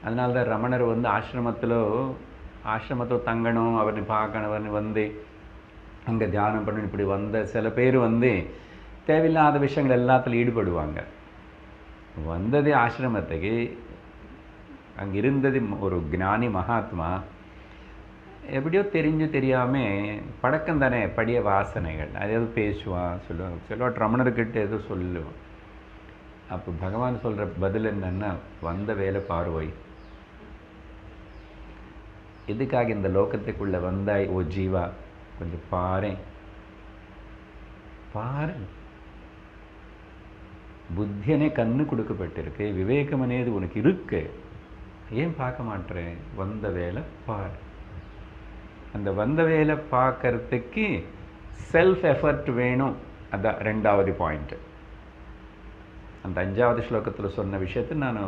அதனால தான் ரமணர் வந்து ஆசிரமத்தில் தங்கணும், அவரை பார்க்கணும், அவரை வந்து அங்கே தியானம் பண்ணணும், இப்படி வந்த சில பேர் வந்து தேவையில்லாத விஷயங்கள் எல்லாத்துலையும் ஈடுபடுவாங்க. வந்தது ஆசிரமத்துக்கு, அங்கே இருந்தது ஒரு ஞானி மகாத்மா. எப்படியோ தெரிஞ்சு தெரியாமல் பழக்கம் தானே, படிய வாசனைகள், அதாவது பேசுவான், சொல்லுவான் ரமணர்கிட்ட ஏதோ சொல்லுவான். அப்போ பகவான் சொல்கிற பதில் என்னன்னா, வந்த வேலை பார்வை, எதுக்காக இந்த லோகத்துக்குள்ளே வந்தாய் ஓ ஜீவா, கொஞ்சம் பாரு, புத்தியனே கண்ணு கொடுக்கப்பட்டிருக்கு, விவேகம் అనేది உனக்கு இருக்கு, ஏன் பார்க்க மாட்டேன், வந்த வேலை பார். அந்த வந்த வேலை பார்க்கறதுக்கு செல்ஃப் எஃபர்ட் வேணும். அதான் 2வது பாயிண்ட். அந்த 5வது ஸ்லோகத்தில் சொன்ன விஷயத்தை நான்